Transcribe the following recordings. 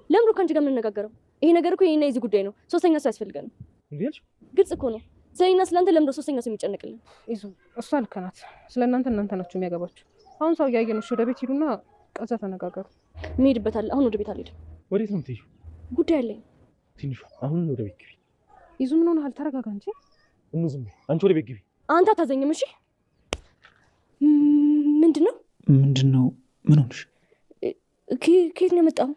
ለምን ካንቺ ጋር የምንነጋገረው? ይሄ ነገር እኮ የኔና የዚህ ጉዳይ ነው። ሶስተኛ ሰው ያስፈልጋል። እንዴት? ግልጽ እኮ ነው። ስለኔና ስለአንተ ለምን ሶስተኛ ሰው የሚጨነቅልን? ይዙ እሷ ልክ ናት። ስለእናንተ እናንተ ናችሁ የሚያገባችሁ። አሁን ሰው እያየን ወደ ቤት ሂዱና ቀዛ ተነጋገሩ። እንሄድበታለን። አሁን ወደ ቤት አልሄድም። ወዴት ነው የምትሄጂው? ጉዳይ አለኝ። ትንሿ አሁን ወደ ቤት ግቢ። ይዙ ምን ሆነሃል? ተረጋጋ እንጂ። ዝም በይ አንቺ፣ ወደ ቤት ግቢ። አንተ አታዘኝም? እሺ ምንድነው? ምን ሆነሽ? ከየት ነው የመጣው?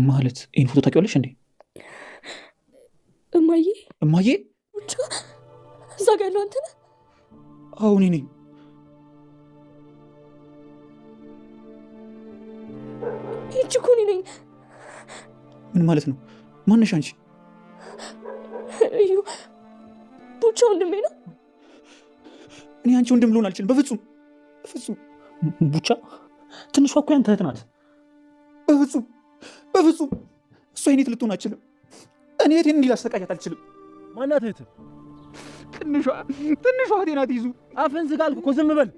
ማለት ይሄን ፎቶ ታውቂዋለሽ እንዴ? እማዬ ብቻ እዛ ጋር ያለው አንተ ነህ? አዎ እኔ ነኝ። ይህች እኮ እኔ ነኝ። ምን ማለት ነው? ማነሽ አንቺ? እዩ ብቻ ወንድሜ ነው። እኔ አንቺ ወንድም ልሆን አልችልም። በፍጹም ቡቻ፣ ትንሿ እኮ ያንተ እህት ናት። በፍጹም እሷ የኔ ልትሆን አልችልም። እኔ እህቴን እንዲህ ላሰቃያት አልችልም። ማናት እህት? ትንሿ እህቴ ናት። ይዙ አፍህን ዝጋ አልኩህ እኮ፣ ዝም በል።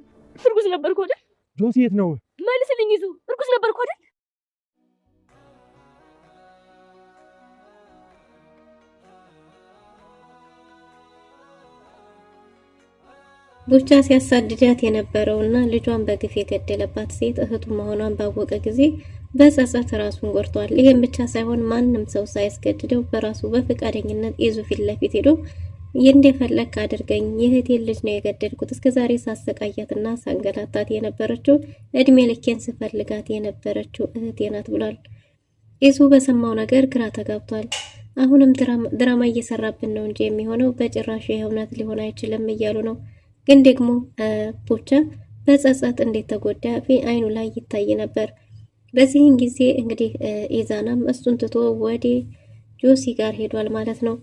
እርጉዝ ነበርኩ አይደል? ጆሲ የት ነው? መልስልኝ። ይዙ እርጉዝ ነበርኩ አይደል? ቡቻ ሲያሳድዳት የነበረውና ልጇን በግፍ የገደለባት ሴት እህቱ መሆኗን ባወቀ ጊዜ በጸጸት ራሱን ጎድቷል። ይሄን ብቻ ሳይሆን ማንም ሰው ሳያስገድደው በራሱ በፈቃደኝነት ይዙ ፊት ለፊት ሄዶ እንደፈለክ አድርገኝ፣ የእህቴን ልጅ ነው የገደልኩት፣ እስከዛሬ ሳሰቃያትና ሳንገላታት የነበረችው እድሜ ልኬን ስፈልጋት የነበረችው እህቴ ናት ብሏል። ይዙ በሰማው ነገር ግራ ተጋብቷል። አሁንም ድራማ እየሰራብን ነው እንጂ የሚሆነው በጭራሽ የእውነት ሊሆን አይችልም እያሉ ነው። ግን ደግሞ ቡቻ በጸጸት እንዴት ተጎዳ አይኑ ላይ ይታይ ነበር። በዚህን ጊዜ እንግዲህ ኢዛናም እሱን ትቶ ወደ ጆሲ ጋር ሄዷል ማለት ነው።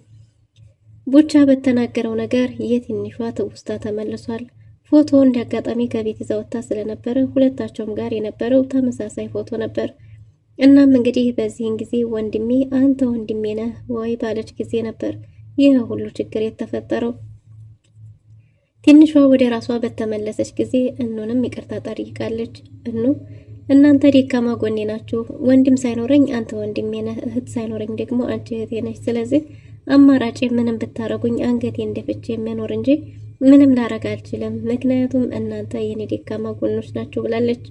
ቡቻ በተናገረው ነገር የትንሿ ትውስታ ተመልሷል። ፎቶ እንዳጋጣሚ ከቤት ይዛ ወጣ ስለነበረ ሁለታቸውም ጋር የነበረው ተመሳሳይ ፎቶ ነበር። እናም እንግዲህ በዚህን ጊዜ ወንድሜ አንተ ወንድሜ ነህ ወይ ባለች ጊዜ ነበር ይህ ሁሉ ችግር የተፈጠረው። ትንሿ ወደ ራሷ በተመለሰች ጊዜ እኑንም ይቅርታ ጠይቃለች። እናንተ ደካማ ጎኔ ናችሁ። ወንድም ሳይኖረኝ አንተ ወንድሜ ነህ፣ እህት ሳይኖረኝ ደግሞ አንቺ እህቴ ነሽ። ስለዚህ አማራጭ ምንም ብታረጉኝ አንገቴ እንደፍቼ የሚኖር እንጂ ምንም ላረግ አልችልም፣ ምክንያቱም እናንተ የኔ ደካማ ጎኖች ናችሁ ብላለች።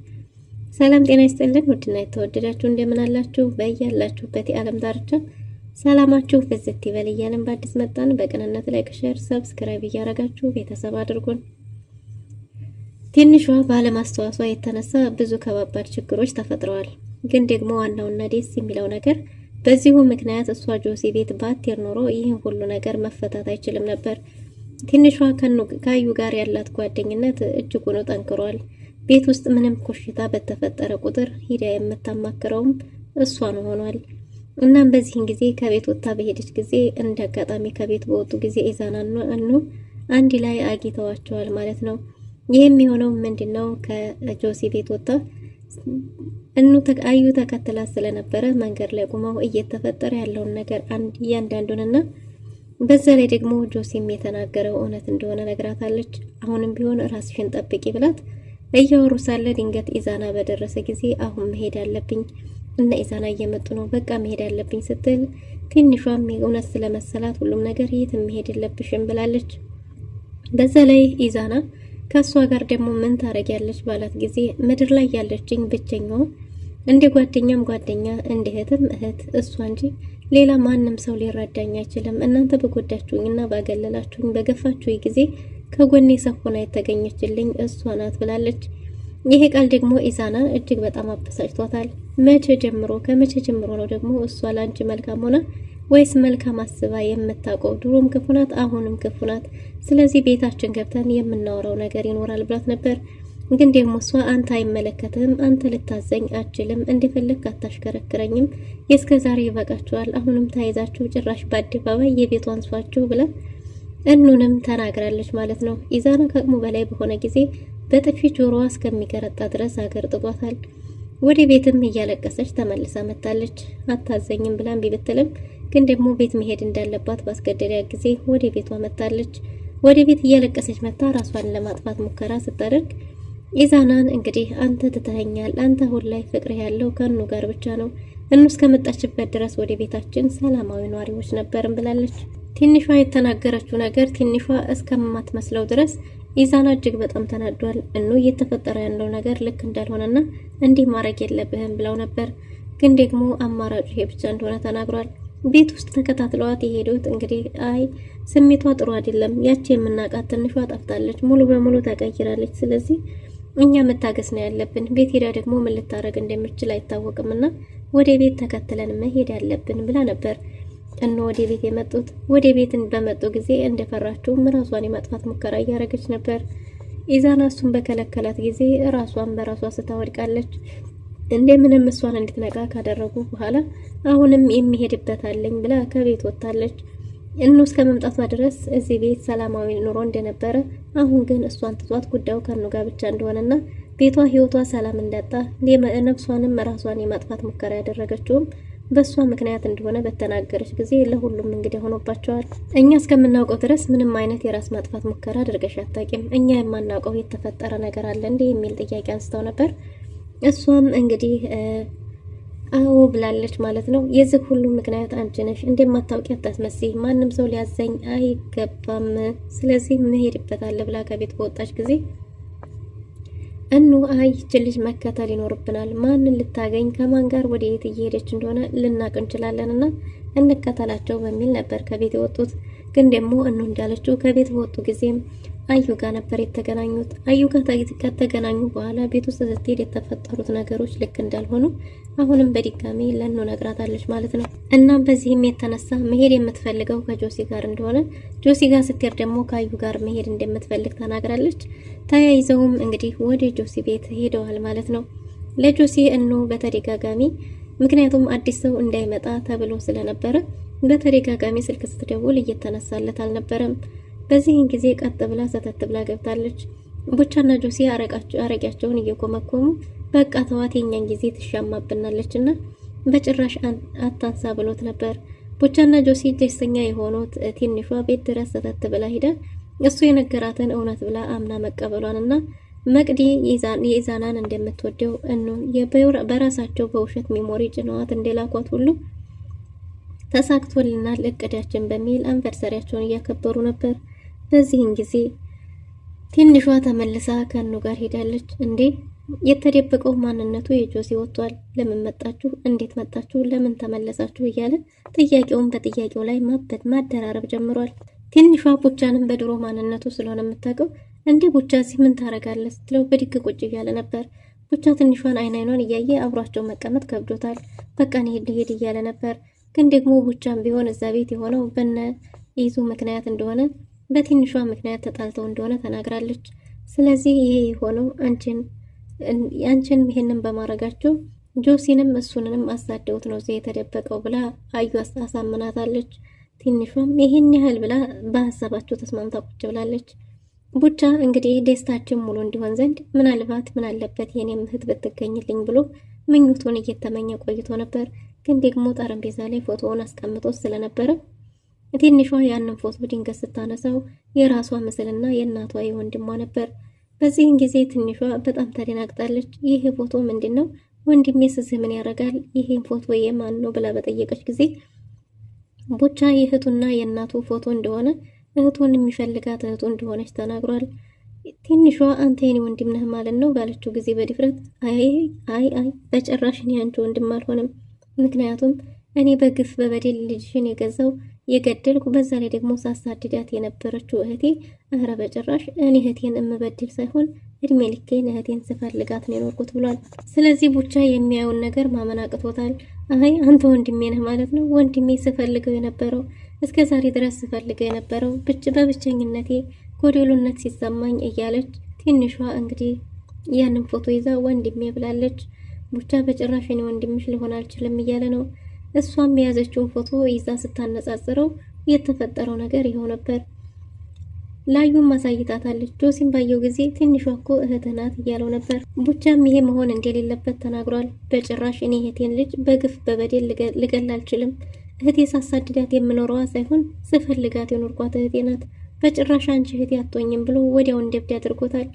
ሰላም ጤና ይስጥልን ውድና የተወደዳችሁ እንደምን አላችሁ? በያላችሁበት የዓለም ዳርቻ ሰላማችሁ ፍዝት ይበል እያልን በአዲስ መጣን። በቅንነት ላይክ፣ ሼር፣ ሰብስክራይብ እያረጋችሁ ቤተሰብ አድርጉን። ትንሿ ባለማስተዋሷ የተነሳ ብዙ ከባባድ ችግሮች ተፈጥረዋል። ግን ደግሞ ዋናውና ደስ የሚለው ነገር በዚሁ ምክንያት እሷ ጆሲ ቤት ባትሄድ ኖሮ ይህን ሁሉ ነገር መፈታት አይችልም ነበር። ትንሿ ካዩ ጋር ያላት ጓደኝነት እጅጉን ጠንክሯል። ቤት ውስጥ ምንም ኮሽታ በተፈጠረ ቁጥር ሂዳ የምታማክረውም እሷን ሆኗል። እናም በዚህን ጊዜ ከቤት ወጣ በሄደች ጊዜ እንደ አጋጣሚ ከቤት በወጡ ጊዜ ኢዛናና አንድ ላይ አግኝተዋቸዋል ማለት ነው። ይህም የሆነው ምንድነው? ከጆሲ ቤት ወጣ አዩ ተከትላ ስለነበረ መንገድ ላይ ቆመው እየተፈጠረ ያለውን ነገር እያንዳንዱንና በዛ ላይ ደግሞ ጆሲም የተናገረው እውነት እንደሆነ ነግራታለች። አሁንም ቢሆን ራስሽን ጠብቂ ብላት እያወሩ ሳለ ድንገት ኢዛና በደረሰ ጊዜ አሁን መሄድ አለብኝ እና ኢዛና እየመጡ ነው፣ በቃ መሄድ አለብኝ ስትል ትንሿም እውነት ስለመሰላት ሁሉም ነገር የትም መሄድ የለብሽም ብላለች። በዛ ላይ ኢዛና ከሷ ጋር ደግሞ ምን ታረጊያለሽ ባላት ጊዜ ምድር ላይ ያለችኝ ብቸኛው እንደ ጓደኛም ጓደኛ እንደ እህትም እህት እሷ እንጂ ሌላ ማንም ሰው ሊረዳኝ አይችልም። እናንተ በጎዳችሁኝና ባገለላችሁኝ በገፋችሁኝ ጊዜ ከጎኔ ሰፎና የተገኘችልኝ እሷ ናት ብላለች። ይሄ ቃል ደግሞ ኢዛናን እጅግ በጣም አበሳጭቷታል። ከመቼ ጀምሮ ነው ደግሞ እሷ ላንቺ መልካም ሆና ወይስ መልካም አስባ የምታውቀው? ድሮም ክፉ ናት፣ አሁንም ክፉ ናት። ስለዚህ ቤታችን ገብተን የምናወራው ነገር ይኖራል ብላት ነበር። ግን ደግሞ እሷ አንተ አይመለከትህም፣ አንተ ልታዘኝ አችልም፣ እንደፈለክ አታሽከረክረኝም፣ የእስከዛሬ ይበቃችኋል፣ አሁንም ታይዛችሁ ጭራሽ በአደባባይ የቤቷን ሷችሁ ብላ እኑንም ተናግራለች ማለት ነው። ኢዛና ከአቅሙ በላይ በሆነ ጊዜ በጥፊ ጆሮዋ እስከሚገረጣ ድረስ አገር ጥቷታል። ወደ ቤትም እያለቀሰች ተመልሳ መጣለች። አታዘኝም ብላ እምቢ ብትልም ግን ደግሞ ቤት መሄድ እንዳለባት ባስገደዳት ጊዜ ወደ ቤቷ መጣለች። ወደ ቤት እያለቀሰች መጣ ራሷን ለማጥፋት ሙከራ ስታደርግ ኢዛናን እንግዲህ አንተ ትተኸኛል፣ አንተ ሁሉ ላይ ፍቅር ያለው ከኑ ጋር ብቻ ነው፣ እኑ እስከመጣችበት ድረስ ወደ ቤታችን ሰላማዊ ኗሪዎች ነበርን ብላለች። ትንሿ የተናገረችው ነገር ትንሿ እስከማትመስለው ድረስ ኢዛና እጅግ በጣም ተናዷል። እኑ እየተፈጠረ ያለው ነገር ልክ እንዳልሆነና እንዲህ ማድረግ የለብህም ብለው ነበር። ግን ደግሞ አማራጩ ይሄ ብቻ እንደሆነ ተናግሯል። ቤት ውስጥ ተከታትለዋት የሄዱት እንግዲህ አይ ስሜቷ ጥሩ አይደለም፣ ያቺ የምናውቃት ትንሿ ጠፍታለች፣ ሙሉ በሙሉ ተቀይራለች። ስለዚህ እኛ መታገስ ነው ያለብን። ቤት ሄዳ ደግሞ ምን ልታረግ እንደምትችል አይታወቅምና ወደ ቤት ተከትለን መሄድ ያለብን ብላ ነበር። እነ ወደ ቤት የመጡት ወደ ቤትን በመጡ ጊዜ እንደፈራችው ራሷን የማጥፋት ሙከራ እያደረገች ነበር። ኢዛና እሱን በከለከላት ጊዜ ራሷን በራሷ ስታወድቃለች። እንደምንም እሷን እንድትነቃ ካደረጉ በኋላ አሁንም የሚሄድበት አለኝ ብላ ከቤት ወጣለች። እኑ እስከ መምጣቷ ድረስ እዚህ ቤት ሰላማዊ ኑሮ እንደነበረ፣ አሁን ግን እሷን ትቷት ጉዳዩ ከኑ ጋር ብቻ እንደሆነና ቤቷ ህይወቷ ሰላም እንዳጣ ነፍሷንም ራሷን የማጥፋት ሙከራ ያደረገችውም በእሷ ምክንያት እንደሆነ በተናገረች ጊዜ ለሁሉም እንግዲህ ሆኖባቸዋል። እኛ እስከምናውቀው ድረስ ምንም አይነት የራስ ማጥፋት ሙከራ አድርገሽ አታውቂም፣ እኛ የማናውቀው የተፈጠረ ነገር አለ እንዴ የሚል ጥያቄ አንስተው ነበር። እሷም እንግዲህ አዎ ብላለች ማለት ነው። የዚህ ሁሉ ምክንያት አንቺ ነሽ፣ እንደማታውቂ አታስመስይ፣ ማንም ሰው ሊያዘኝ አይገባም፣ ስለዚህ መሄድበታል ብላ ከቤት በወጣች ጊዜ እኑ አይ ይህች ልጅ መከተል ይኖርብናል፣ ማንን ልታገኝ ከማን ጋር ወደ የት እየሄደች እንደሆነ ልናቅ እንችላለንና እንከተላቸው በሚል ነበር ከቤት የወጡት። ግን ደግሞ እኑ እንዳለችው ከቤት በወጡ ጊዜም አዩ ጋር ነበር የተገናኙት። አዩ ጋር ከተገናኙ በኋላ ቤት ውስጥ ስትሄድ የተፈጠሩት ነገሮች ልክ እንዳልሆኑ አሁንም በድጋሚ ለእኑ ነግራታለች ማለት ነው። እናም በዚህም የተነሳ መሄድ የምትፈልገው ከጆሲ ጋር እንደሆነ፣ ጆሲ ጋር ስትሄድ ደግሞ ከአዩ ጋር መሄድ እንደምትፈልግ ተናግራለች። ተያይዘውም እንግዲህ ወደ ጆሲ ቤት ሄደዋል ማለት ነው። ለጆሲ እኑ በተደጋጋሚ ምክንያቱም አዲስ ሰው እንዳይመጣ ተብሎ ስለነበረ በተደጋጋሚ ስልክ ስትደውል እየተነሳለት አልነበረም። በዚህን ጊዜ ቀጥ ብላ ሰተት ብላ ገብታለች። ቡቻና ጆሲ አረቂያቸውን እየኮመኮሙ በቃ ተዋት የኛን ጊዜ ትሻማብናለችና በጭራሽ አታንሳ ብሎት ነበር። ቡቻና ጆሲ ደስተኛ የሆኑት ትንሿ ቤት ድረስ ሰተት ብላ ሄዳ እሱ የነገራትን እውነት ብላ አምና መቀበሏንና መቅዲ የኢዛናን እንደምትወደው እኑ በራሳቸው በውሸት ሜሞሪ ጭነዋት እንደላኳት ሁሉ ተሳክቶልናል እቅዳችን በሚል አንቨርሰሪያቸውን እያከበሩ ነበር። በዚህን ጊዜ ትንሿ ተመልሳ ከኑ ጋር ሄዳለች። እንዴ የተደበቀው ማንነቱ የጆሲ ወጥቷል፣ ለምን መጣችሁ? እንዴት መጣችሁ? ለምን ተመለሳችሁ? እያለ ጥያቄውን በጥያቄው ላይ ማደራረብ ጀምሯል። ትንሿ ቡቻንም በድሮ ማንነቱ ስለሆነ የምታውቀው እንዴ ቡቻ እዚህ ምን ታረጋለህ ስትለው በድግ ቁጭ እያለ ነበር። ቡቻ ትንሿን አይኗን እያየ አብሯቸው መቀመጥ ከብዶታል። በቃ ሄድ እያለ ነበር። ግን ደግሞ ቡቻም ቢሆን እዛ ቤት የሆነው በነ ይዙ ምክንያት እንደሆነ በትንሿ ምክንያት ተጣልተው እንደሆነ ተናግራለች። ስለዚህ ይሄ የሆነው አንቺን ይሄንን በማድረጋቸው ጆሲንም እሱንንም አሳደውት ነው እዚህ የተደበቀው ብላ አዩ አሳምናታለች። ትንሿም ይሄን ያህል ብላ በሀሳባቸው ተስማምታ ቁጭ ብላለች። ቡቻ እንግዲህ ደስታችን ሙሉ እንዲሆን ዘንድ ምናልባት ምን አለበት የኔም እህት ብትገኝልኝ ብሎ ምኞቱን እየተመኘ ቆይቶ ነበር። ግን ደግሞ ጠረጴዛ ላይ ፎቶውን አስቀምጦ ስለነበረ ትንሿ ያንን ፎቶ ድንገት ስታነሳው የራሷ ምስልና የእናቷ የወንድሟ ነበር። በዚህን ጊዜ ትንሿ በጣም ተደናግጣለች። ይህ ፎቶ ምንድነው? ወንድሜ ስዝህ ምን ያደርጋል? ይሄን ፎቶ የማን ነው ብላ በጠየቀች ጊዜ ቡቻ የእህቱና የእናቱ ፎቶ እንደሆነ እህቱን የሚፈልጋት እህቱ እንደሆነች ተናግሯል። ትንሿ አንተ የኔ ወንድም ነህ ማለት ነው ባለችው ጊዜ በድፍረት አይ በጭራሽ እኔ አንቺ ወንድም አልሆንም፣ ምክንያቱም እኔ በግፍ በበደል ልጅሽን የገደልኩ በዛ ላይ ደግሞ ሳሳድዳት የነበረችው እህቴ፣ እረ በጭራሽ እኔ እህቴን እምበድል ሳይሆን እድሜ ልኬን እህቴን ስፈልጋት ነው የኖርኩት ብሏል። ስለዚህ ቡቻ የሚያየውን ነገር ማመን አቅቶታል። አይ አንተ ወንድሜ ነህ ማለት ነው፣ ወንድሜ ስፈልገው የነበረው እስከ ዛሬ ድረስ ስፈልገው የነበረው በብቸኝነቴ ጎደሎነት ሲሰማኝ እያለች ትንሿ እንግዲህ ያንን ፎቶ ይዛ ወንድሜ ብላለች። ቡቻ በጭራሽ እኔ ወንድምሽ ሊሆን አልችልም እያለ ነው። እሷም የያዘችውን ፎቶ ይዛ ስታነጻጽረው የተፈጠረው ነገር ይኸው ነበር። ላዩም ማሳይታታለች። ጆሲም ባየው ጊዜ ትንሿ እኮ እህትህ ናት እያለው ነበር። ቡቻም ይሄ መሆን እንደሌለበት ተናግሯል። በጭራሽ እኔ እህቴን ልጅ በግፍ በበደል ልገል አልችልም። እህቴ ሳሳድዳት የምኖረዋ ሳይሆን ስፈልጋት የኖርኳት እህቴ ናት። በጭራሽ አንቺ እህቴ አትሆኝም ብሎ ወዲያው እንደብድ አድርጎታል።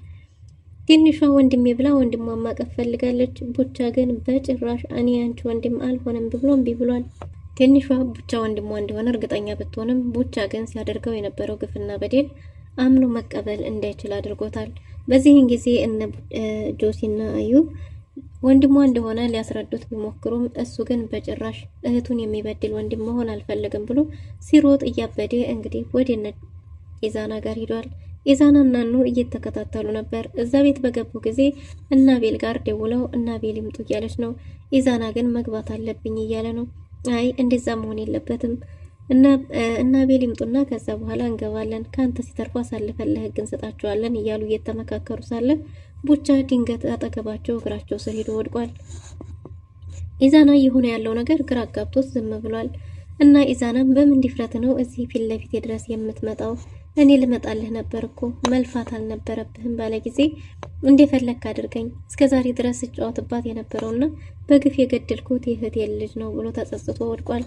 ትንሿ ወንድሜ ብላ ወንድሟን ማቀፍ ፈልጋለች። ቡቻ ግን በጭራሽ እኔ አንቺ ወንድም አልሆነም ብሎ እምቢ ብሏል። ትንሿ ቡቻ ወንድሟ እንደሆነ እርግጠኛ ብትሆንም ቡቻ ግን ሲያደርገው የነበረው ግፍና በደል አምኖ መቀበል እንዳይችል አድርጎታል። በዚህን ጊዜ እነ ጆሲና አዩ ወንድሟ እንደሆነ ሊያስረዱት ቢሞክሩም እሱ ግን በጭራሽ እህቱን የሚበድል ወንድም መሆን አልፈልግም ብሎ ሲሮጥ እያበደ እንግዲህ ወደ ኢዛና ጋር ሄዷል። ኢዛና እና ኑ እየተከታተሉ ነበር። እዛ ቤት በገቡ ጊዜ እና ቤል ጋር ደውለው እና ቤል ይምጡ እያለች ነው። ኢዛና ግን መግባት አለብኝ እያለ ነው። አይ እንደዛ መሆን የለበትም እና ቤል ይምጡና ከዛ በኋላ እንገባለን፣ ካንተ ሲተርፉ አሳልፈን ለህግ እንሰጣቸዋለን እያሉ እየተመካከሩ ሳለ ቡቻ ድንገት አጠገባቸው እግራቸው ስር ሄዶ ወድቋል። ኢዛና የሆነ ያለው ነገር ግራ አጋብቶት ዝም ብሏል። እና ኢዛናም በምን ድፍረት ነው እዚህ ፊት ለፊት ድረስ የምትመጣው? እኔ ልመጣልህ ነበር እኮ መልፋት አልነበረብህም ባለ ጊዜ እንደፈለክ አድርገኝ፣ እስከዛሬ ድረስ እጫወትባት የነበረውና በግፍ የገደልኩት የእህቴ ልጅ ነው ብሎ ተጸጽቶ ወድቋል።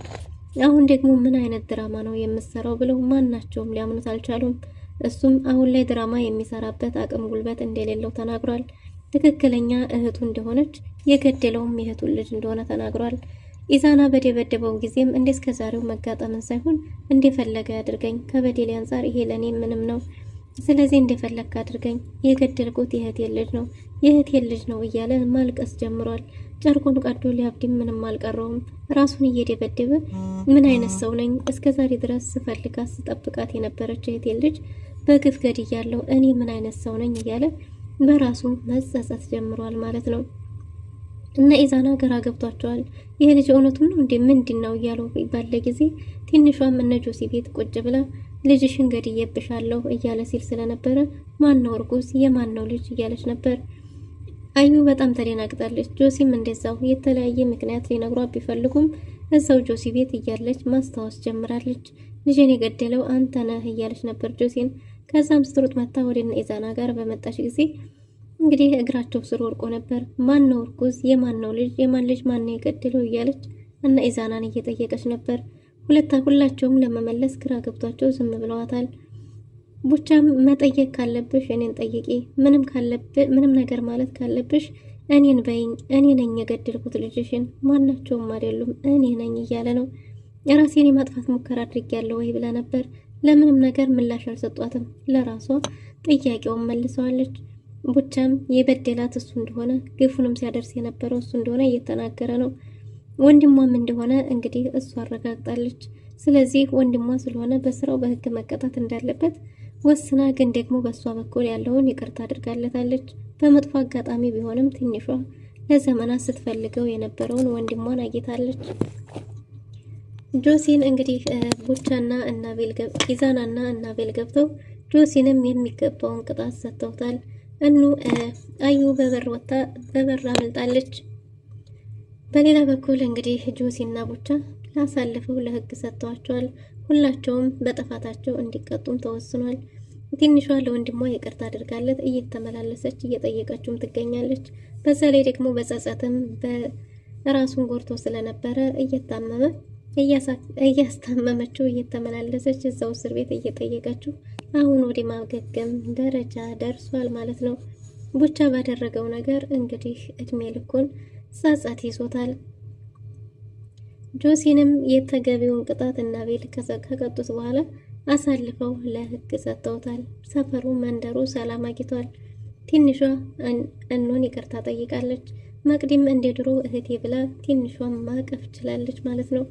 አሁን ደግሞ ምን አይነት ድራማ ነው የምትሰራው ብለው ማናቸውም ሊያምኑት አልቻሉም። እሱም አሁን ላይ ድራማ የሚሰራበት አቅም ጉልበት እንደሌለው ተናግሯል። ትክክለኛ እህቱ እንደሆነች የገደለውም የእህቱን ልጅ እንደሆነ ተናግሯል። ኢዛና በደበደበው ጊዜም እንደስከዛሬው መጋጠምን ሳይሆን እንደፈለገ ያድርገኝ፣ ከበደሌ አንጻር ይሄ ለኔ ምንም ነው፣ ስለዚህ እንደፈለክ አድርገኝ፣ የገደልኩት የእህቴን ልጅ ነው የእህቴን ልጅ ነው እያለ ማልቀስ ጀምሯል። ጨርቁን ቀዶ ሊያብድም ምንም አልቀረውም። ራሱን እየደበደበ ምን አይነት ሰው ነኝ? እስከዛሬ ድረስ ስፈልጋት ስጠብቃት የነበረች እህቴን ልጅ በግፍ ገድያለሁ፣ እኔ ምን አይነት ሰው ነኝ እያለ በራሱ መጸጸት ጀምሯል ማለት ነው። እና ኢዛና ግራ ገብቷቸዋል። ይሄ ልጅ እውነቱን ነው እንዴ ምንድነው እያለው ባለ ጊዜ ትንሿም እነ ጆሲ ቤት ቁጭ ብላ ልጅሽን ገድዬብሻለሁ እያለ ሲል ስለነበረ ማን ነው እርጉዝ የማን ነው ልጅ እያለች ነበር። አዩ በጣም ተደናግጣለች። ጆሲም እንደዛው የተለያየ ምክንያት ሊነግሯት ቢፈልጉም እዛው ጆሲ ቤት እያለች ማስታወስ ጀምራለች። ልጅን የገደለው አንተ ነህ እያለች ነበር ጆሲን። ከዛም ስትሮጥ መታ ወደ ኢዛና ጋር በመጣች ጊዜ እንግዲህ እግራቸው ስር ወርቆ ነበር። ማን ነው እርጉዝ የማን ነው ልጅ የማን ልጅ ማን ነው የገደለው እያለች እና ኢዛናን እየጠየቀች ነበር። ሁላቸውም ለመመለስ ግራ ገብቷቸው ዝም ብለዋታል። ቡቻም መጠየቅ ካለብሽ እኔን ጠይቂ፣ ምንም ነገር ማለት ካለብሽ እኔን በይኝ፣ እኔ ነኝ የገደልኩት ልጅሽን፣ ማናቸውም አይደሉም እኔ ነኝ እያለ ነው። የራሴን የማጥፋት ሙከራ አድርጌያለሁ ወይ ብላ ነበር። ለምንም ነገር ምላሽ አልሰጧትም። ለራሷ ጥያቄውን መልሰዋለች። ቡቻም የበደላት እሱ እንደሆነ ግፉንም ሲያደርስ የነበረው እሱ እንደሆነ እየተናገረ ነው። ወንድሟም እንደሆነ እንግዲህ እሱ አረጋግጣለች። ስለዚህ ወንድሟ ስለሆነ በስራው በህግ መቀጣት እንዳለበት ወስና፣ ግን ደግሞ በሷ በኩል ያለውን ይቅርታ አድርጋለታለች። በመጥፎ አጋጣሚ ቢሆንም ትንሿ ለዘመናት ስትፈልገው የነበረውን ወንድሟን አግኝታለች። ጆሲን እንግዲህ ቡቻና ኢዛናና እናቤል ገብተው ጆሲንም የሚገባውን ቅጣት ሰጥተውታል። አዩ በበር ወጣ በበር አመልጣለች። በሌላ በኩል እንግዲህ ጆሲና ቡቻ ላሳልፈው ለህግ ሰጥተዋቸዋል። ሁላቸውም በጥፋታቸው እንዲቀጡም ተወስኗል። ትንሿ ለወንድሟ ይቅርታ አድርጋለት እየተመላለሰች እየጠየቀችውም ትገኛለች። በዛ ላይ ደግሞ በጸጸትም በራሱን ጎርቶ ስለነበረ እያስታመመችው እየተመላለሰች እዛው እስር ቤት እየጠየቀችው አሁን ወደ ማገገም ደረጃ ደርሷል ማለት ነው። ቡቻ ባደረገው ነገር እንግዲህ እድሜ ልኩን ጸጸት ይዞታል። ጆሲንም የተገቢውን ቅጣት እና ቤል ከቀጡት በኋላ አሳልፈው ለህግ ሰጥተውታል። ሰፈሩ መንደሩ ሰላም አግኝቷል። ትንሿ እኖን ይቅርታ ጠይቃለች። መቅዲም እንደ ድሮ እህቴ ብላ ትንሿን ማቀፍ ችላለች ማለት ነው።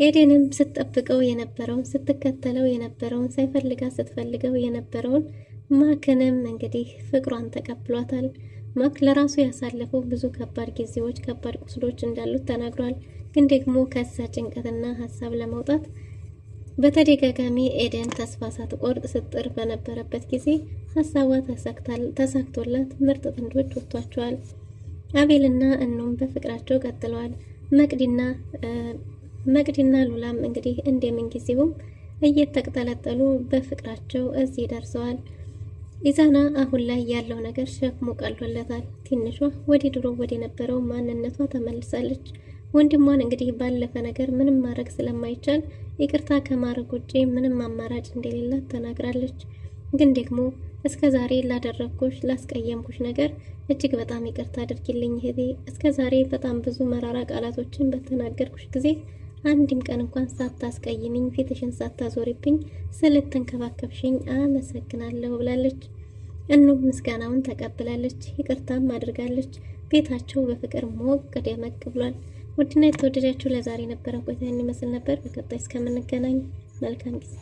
ኤደንም ስትጠብቀው የነበረውን ስትከተለው የነበረውን ሳይፈልጋት ስትፈልገው የነበረውን ማክንም እንግዲህ ፍቅሯን ተቀብሏታል። ማክ ለራሱ ያሳለፈው ብዙ ከባድ ጊዜዎች ከባድ ቁስሎች እንዳሉት ተናግሯል። ግን ደግሞ ከዛ ጭንቀትና ሀሳብ ለመውጣት በተደጋጋሚ ኤደን ተስፋ ሳትቆርጥ ስትጥር በነበረበት ጊዜ ሀሳቧ ተሳክቶላት ምርጥ ጥንዶች ወጥቷቸዋል። አቤልና እኑም በፍቅራቸው ቀጥለዋል። መቅዲና ሉላም እንግዲህ እንደምን ጊዜውም እየተቀጠለጠሉ በፍቅራቸው እዚህ ደርሰዋል። ኢዛና አሁን ላይ ያለው ነገር ሸክሙ ቀሎለታል። ትንሿ ወደ ድሮ ወደ ነበረው ማንነቷ ተመልሳለች። ወንድሟን እንግዲህ ባለፈ ነገር ምንም ማድረግ ስለማይቻል ይቅርታ ከማድረግ ውጪ ምንም አማራጭ እንደሌላት ተናግራለች። ግን ደግሞ እስከ ዛሬ ላደረግኩሽ ላስቀየምኩሽ ነገር እጅግ በጣም ይቅርታ አድርጊልኝ እህቴ። እስከ ዛሬ በጣም ብዙ መራራ ቃላቶችን በተናገርኩሽ ጊዜ አንድም ቀን እንኳን ሳታስቀይምኝ ፊትሽን ሳታዞሪብኝ ስለተንከባከብሽኝ አመሰግናለሁ ብላለች። እኑም ምስጋናውን ተቀብላለች፣ ይቅርታም አድርጋለች። ቤታቸው በፍቅር ሞቅ ደመቅ ብሏል። ውድና የተወደዳችሁ ለዛሬ ነበረ ቆይታ ይመስል ነበር። በቀጣይ እስከምንገናኝ መልካም ጊዜ